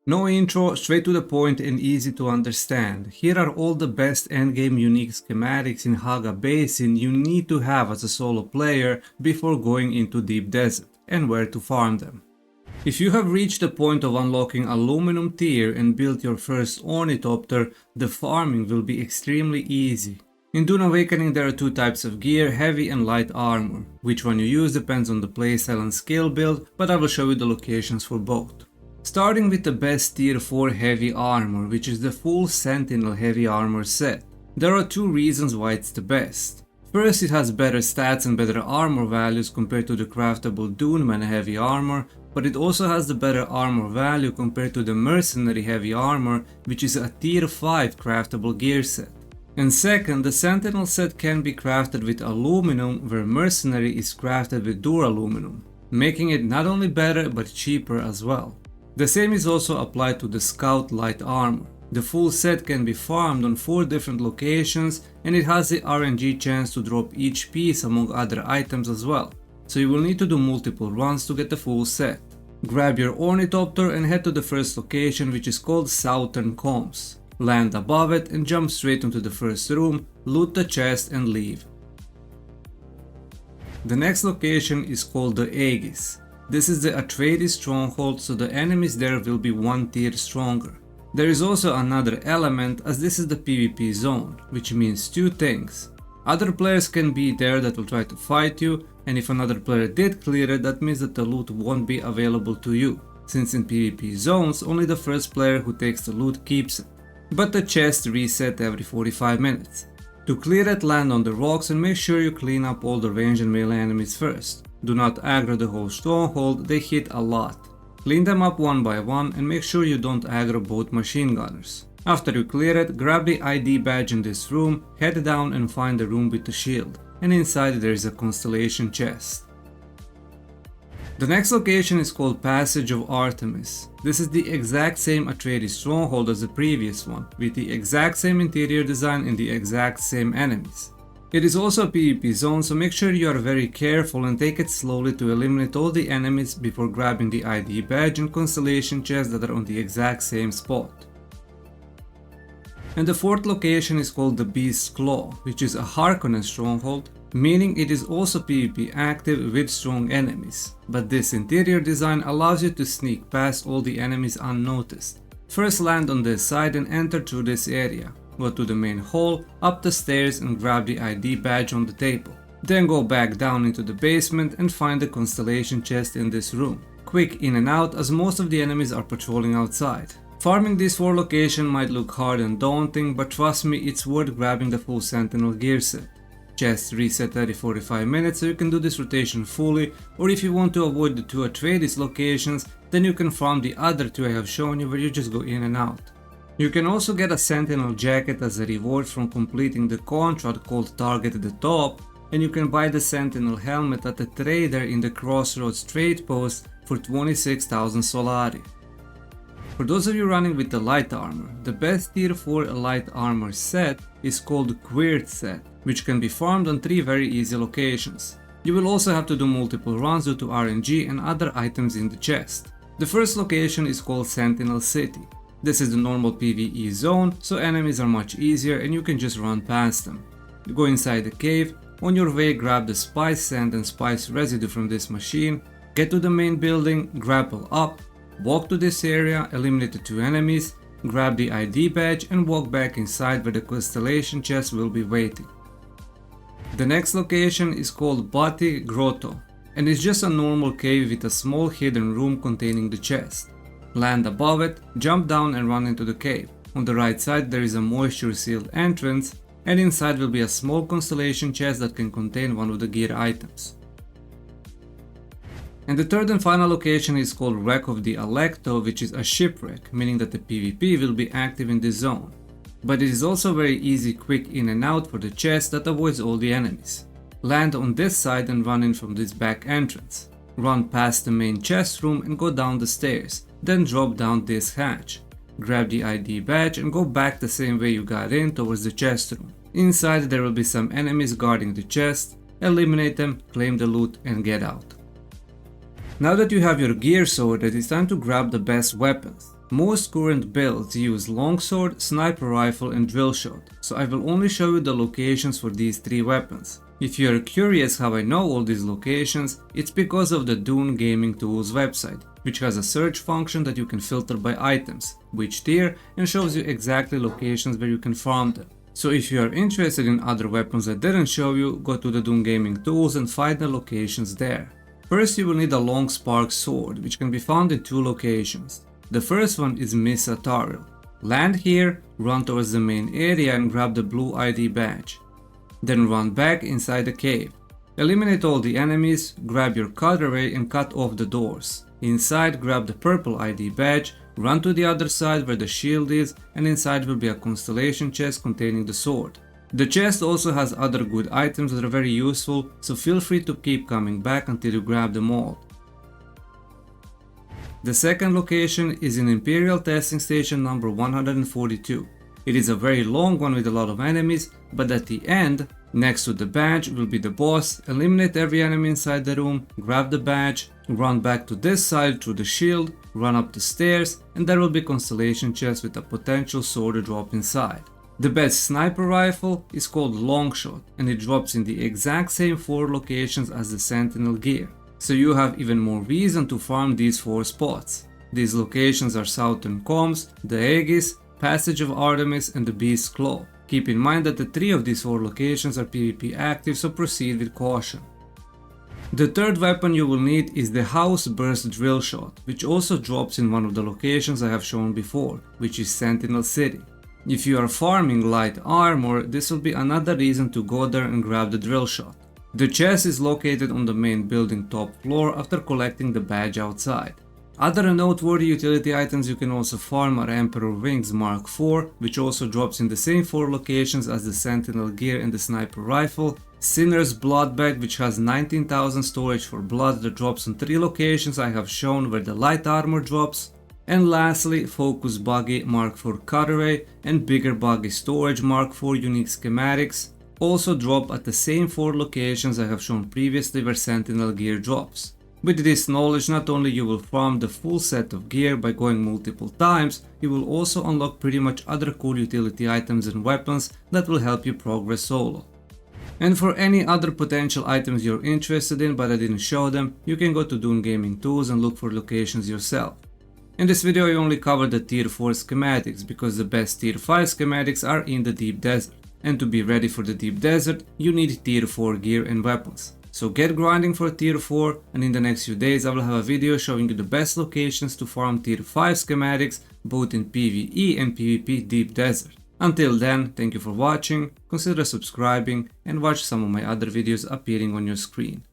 No intro, straight to the point and easy to understand. Here are all the best endgame unique schematics in Haga Basin you need to have as a solo player before going into Deep Desert, and where to farm them. If you have reached the point of unlocking Aluminum tier and built your first Ornithopter, the farming will be extremely easy. In Dune Awakening there are two types of gear, heavy and light armor. Which one you use depends on the playstyle and skill build, but I will show you the locations for both. Starting with the best tier 4 heavy armor, which is the full Sentinel heavy armor set. There are two reasons why it's the best. First, it has better stats and better armor values compared to the craftable Duneman heavy armor, but it also has the better armor value compared to the Mercenary heavy armor, which is a tier 5 craftable gear set. And second, the Sentinel set can be crafted with aluminum, where Mercenary is crafted with duraluminum, making it not only better but cheaper as well. The same is also applied to the Scout light armor. The full set can be farmed on 4 different locations and it has the RNG chance to drop each piece among other items as well, so you will need to do multiple runs to get the full set. Grab your Ornithopter and head to the first location, which is called Southern Comms. Land above it and jump straight into the first room, loot the chest and leave. The next location is called the Aegis. This is the Atreides stronghold, so the enemies there will be 1 tier stronger. There is also another element, as this is the PvP zone, which means 2 things. Other players can be there that will try to fight you, and if another player did clear it, that means that the loot won't be available to you, since in PvP zones only the first player who takes the loot keeps it. But the chests reset every 45 minutes. To clear it, land on the rocks and make sure you clean up all the ranged and melee enemies first. Do not aggro the whole stronghold, they hit a lot. Clean them up one by one and make sure you don't aggro both machine gunners. After you clear it, grab the ID badge in this room, head down and find the room with the shield, and inside there is a constellation chest. The next location is called Passage of Artemis. This is the exact same Atreides stronghold as the previous one, with the exact same interior design and the exact same enemies. It is also a PvP zone, so make sure you are very careful and take it slowly to eliminate all the enemies before grabbing the ID badge and constellation chests that are on the exact same spot. And the fourth location is called the Beast's Claw, which is a Harkonnen stronghold, meaning it is also PvP active with strong enemies, but this interior design allows you to sneak past all the enemies unnoticed. First land on this side and enter through this area. Go to the main hall, up the stairs and grab the ID badge on the table. Then go back down into the basement and find the constellation chest in this room. Quick in and out as most of the enemies are patrolling outside. Farming these 4 locations might look hard and daunting, but trust me, it's worth grabbing the full Sentinel gear set. Chests reset every 45 minutes, so you can do this rotation fully, or if you want to avoid the 2 Atreides locations, then you can farm the other 2 I have shown you where you just go in and out. You can also get a Sentinel jacket as a reward from completing the contract called Target at the Top, and you can buy the Sentinel helmet at the trader in the Crossroads trade post for 26,000 Solari. For those of you running with the light armor, the best tier 4 light armor set is called Quirth set, which can be farmed on 3 very easy locations. You will also have to do multiple runs due to RNG and other items in the chest. The first location is called Sentinel City. This is the normal PvE zone, so enemies are much easier and you can just run past them. You go inside the cave, on your way grab the spice sand and spice residue from this machine, get to the main building, grapple up, walk to this area, eliminate the 2 enemies, grab the ID badge and walk back inside where the constellation chest will be waiting. The next location is called Bati Grotto, and it's just a normal cave with a small hidden room containing the chest. Land above it, jump down and run into the cave. On the right side there is a moisture sealed entrance, and inside will be a small constellation chest that can contain one of the gear items. And the third and final location is called Wreck of the Alecto, which is a shipwreck, meaning that the PvP will be active in this zone. But it is also very easy quick in and out for the chest that avoids all the enemies. Land on this side and run in from this back entrance. Run past the main chest room and go down the stairs, then drop down this hatch. Grab the ID badge and go back the same way you got in towards the chest room. Inside there will be some enemies guarding the chest, eliminate them, claim the loot and get out. Now that you have your gear sorted, it's time to grab the best weapons. Most current builds use longsword, sniper rifle and drill shot, so I will only show you the locations for these 3 weapons. If you are curious how I know all these locations, it's because of the Dune Gaming Tools website, which has a search function that you can filter by items, which tier, and shows you exactly locations where you can farm them. So if you are interested in other weapons I didn't show you, go to the Dune Gaming Tools and find the locations there. First you will need a long spark sword, which can be found in 2 locations. The first one is Misa Taril. Land here, run towards the main area and grab the blue ID badge. Then run back inside the cave. Eliminate all the enemies, grab your cutlery and cut off the doors. Inside grab the purple ID badge, run to the other side where the shield is, and inside will be a constellation chest containing the sword. The chest also has other good items that are very useful, so feel free to keep coming back until you grab them all. The second location is in Imperial Testing Station number 142. It is a very long one with a lot of enemies, but at the end, next to the badge will be the boss. Eliminate every enemy inside the room, grab the badge, run back to this side through the shield, run up the stairs, and there will be constellation chest with a potential sword drop inside. The best sniper rifle is called Longshot, and it drops in the exact same 4 locations as the Sentinel gear. So you have even more reason to farm these 4 spots. These locations are Southern Comms, the Aegis, Passage of Artemis and the Beast's Claw. Keep in mind that the 3 of these 4 locations are PvP active, so proceed with caution. The third weapon you will need is the House Burst Drill Shot, which also drops in one of the locations I have shown before, which is Sentinel City. If you are farming light armor, this will be another reason to go there and grab the drill shot. The chest is located on the main building top floor after collecting the badge outside. Other noteworthy utility items you can also farm are Emperor Wings Mark IV, which also drops in the same 4 locations as the Sentinel gear and the sniper rifle, Sinner's Blood Bag, which has 19,000 storage for blood that drops on 3 locations I have shown where the light armor drops, and lastly Focus Buggy Mark IV Cutaway and Bigger Buggy Storage Mark IV unique schematics also drop at the same 4 locations I have shown previously where Sentinel gear drops. With this knowledge, not only you will farm the full set of gear by going multiple times, you will also unlock pretty much other cool utility items and weapons that will help you progress solo. And for any other potential items you're interested in but I didn't show them, you can go to Dune Gaming Tools and look for locations yourself. In this video I only covered the tier 4 schematics because the best tier 5 schematics are in the deep desert. And to be ready for the deep desert, you need tier 4 gear and weapons. So get grinding for tier 4, and in the next few days I will have a video showing you the best locations to farm tier 5 schematics both in PvE and PvP deep desert. Until then, thank you for watching, consider subscribing and watch some of my other videos appearing on your screen.